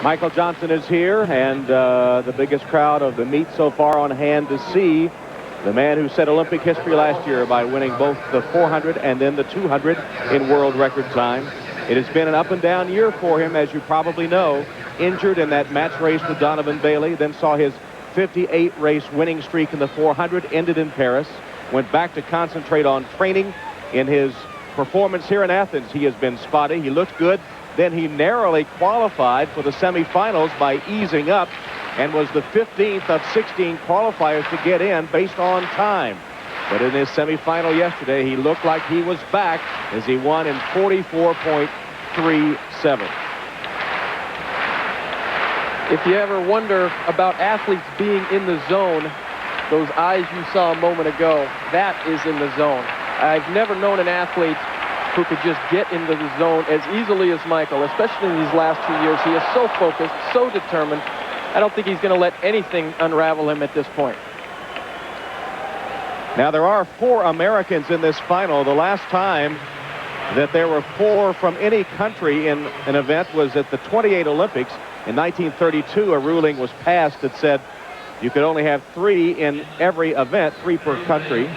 Michael Johnson is here, and the biggest crowd of the meet so far on hand to see the man who set Olympic history last year by winning both the 400 and then the 200 in world record time. It has been an up-and-down year for him, as you probably know. Injured in that match race with Donovan Bailey, then saw his 58-race winning streak in the 400 ended in Paris. Went back to concentrate on training. In his performance here in Athens, he has been spotty. He looked good. Then he narrowly qualified for the semifinals by easing up and was the 15th of 16 qualifiers to get in based on time. But in his semifinal yesterday, he looked like he was back as he won in 44.37. If you ever wonder about athletes being in the zone, those eyes you saw a moment ago, that is in the zone. I've never known an athlete who could just get into the zone as easily as Michael, especially in these last 2 years. He is so focused, so determined. I don't think he's going to let anything unravel him at this point. Now, there are 4 Americans in this final. The last time that there were 4 from any country in an event was at the 28 Olympics. In 1932, a ruling was passed that said you could only have 3 in every event, 3 per country.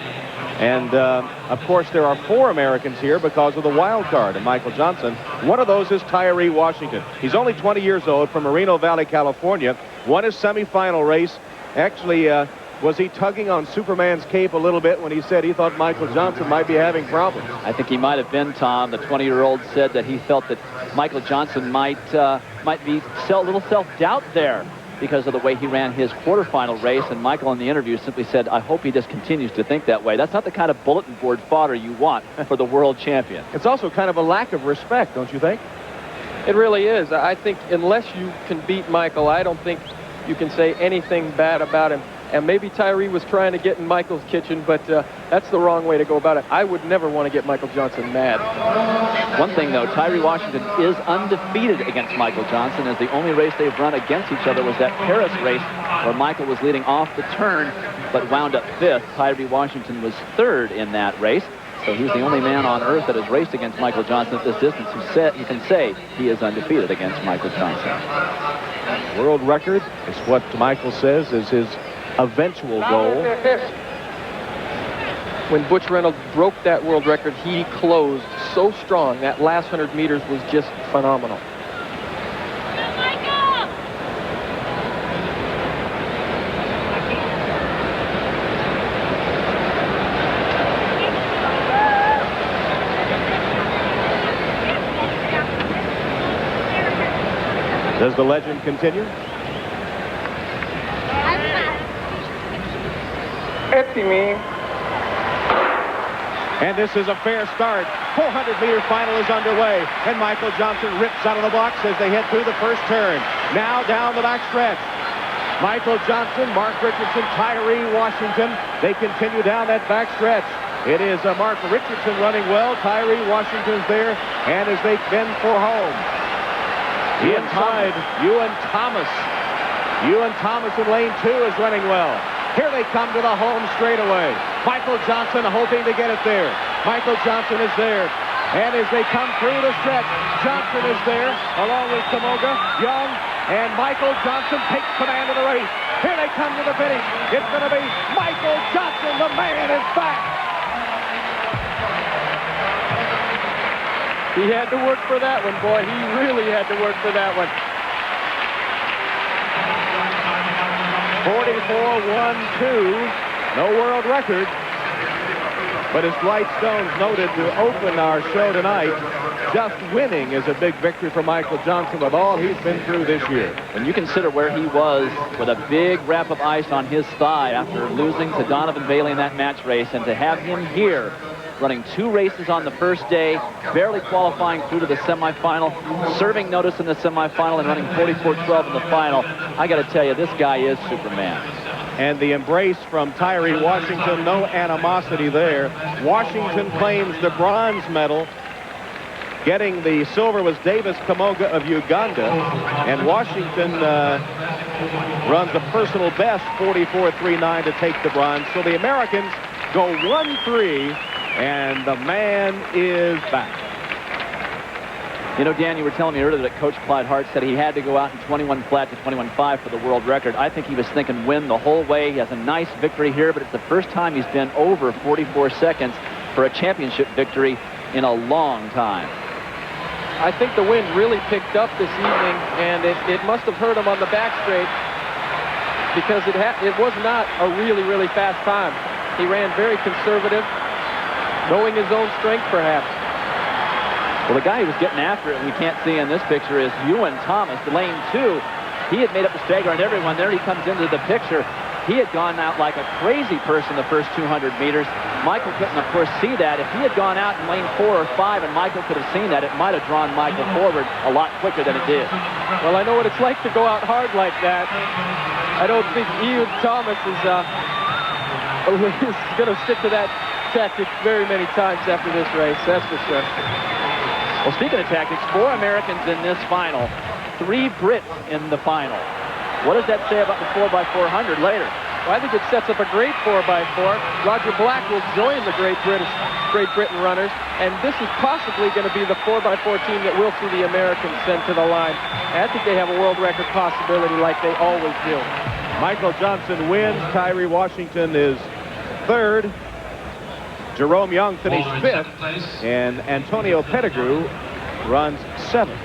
And, of course, there are 4 Americans here because of the wild card of Michael Johnson. One of those is Tyree Washington. He's only 20 years old, from Moreno Valley, California. Won his semifinal race. Actually, was he tugging on Superman's cape a little bit when he said he thought Michael Johnson might be having problems? I think he might have been, Tom. The 20-year-old said that he felt that Michael Johnson might be a little self-doubt there because of the way he ran his quarterfinal race, and Michael in the interview simply said, I hope he just continues to think that way. That's not the kind of bulletin board fodder you want for the world champion. It's also kind of a lack of respect, don't you think? It really is. I think unless you can beat Michael, I don't think you can say anything bad about him. And maybe Tyree was trying to get in Michael's kitchen, but that's the wrong way to go about it. I would never want to get Michael Johnson mad. One thing, though, Tyree Washington is undefeated against Michael Johnson, as the only race they've run against each other was that Paris race where Michael was leading off the turn but wound up 5th. Tyree Washington was 3rd in that race. So he's the only man on earth that has raced against Michael Johnson at this distance who can say he is undefeated against Michael Johnson. World record is what Michael says is his eventual goal. When Butch Reynolds broke that world record, he closed so strong. That last 100 meters was just phenomenal. Does the legend continue? And this is a fair start. 400-meter final is underway, and Michael Johnson rips out of the box as they head through the first turn. Now down the back stretch. Michael Johnson, Mark Richardson, Tyree Washington. They continue down that back stretch. It is Mark Richardson running well. Tyree Washington's there, and as they bend for home. Inside, Iwan Thomas. Iwan Thomas in lane 2 is running well. Here they come to the home straightaway. Michael Johnson hoping to get it there. Michael Johnson is there. And as they come through the stretch, Johnson is there, along with Kamoga, Young, and Michael Johnson takes command of the race. Here they come to the finish. It's going to be Michael Johnson. The man is back. He had to work for that one, boy. He really had to work for that one. 44.12, no world record. But as Dwight Stones noted to open our show tonight, just winning is a big victory for Michael Johnson with all he's been through this year. When you consider where he was with a big wrap of ice on his thigh after losing to Donovan Bailey in that match race, and to have him here running 2 races on the first day, barely qualifying through to the semifinal, serving notice in the semifinal, and running 44.12 in the final. I got to tell you, this guy is Superman. And the embrace from Tyree Washington, no animosity there. Washington claims the bronze medal. Getting the silver was Davis Kamoga of Uganda. And Washington runs a personal best, 44.39, to take the bronze. So the Americans go 1-3, and the man is back. You know, Dan, you were telling me earlier that Coach Clyde Hart said he had to go out in 21 flat to 21.5 for the world record. I think he was thinking win the whole way. He has a nice victory here, but it's the first time he's been over 44 seconds for a championship victory in a long time. I think the wind really picked up this evening, and it must have hurt him on the back straight, because it was not a really, really fast time. He ran very conservative, knowing his own strength, perhaps. Well, the guy who was getting after it, we can't see in this picture, is Iwan Thomas, the lane 2. He had made up the stagger on everyone. There he comes into the picture. He had gone out like a crazy person the first 200 meters. Michael couldn't, of course, see that. If he had gone out in lane 4 or 5 and Michael could have seen that, it might have drawn Michael forward a lot quicker than it did. Well, I know what it's like to go out hard like that. I don't think Iwan Thomas is going to stick to that tactic very many times after this race, that's for sure. Well, speaking of tactics, 4 Americans in this final, 3 Brits in the final. What does that say about the 4x400 later? Well, I think it sets up a great 4x4. Roger Black will join the Great Britain runners, and this is possibly going to be the 4x4 team that will see the Americans sent to the line. And I think they have a world record possibility like they always do. Michael Johnson wins. Tyree Washington is 3rd. Jerome Young finished 5th, and Antonio Pettigrew runs 7th.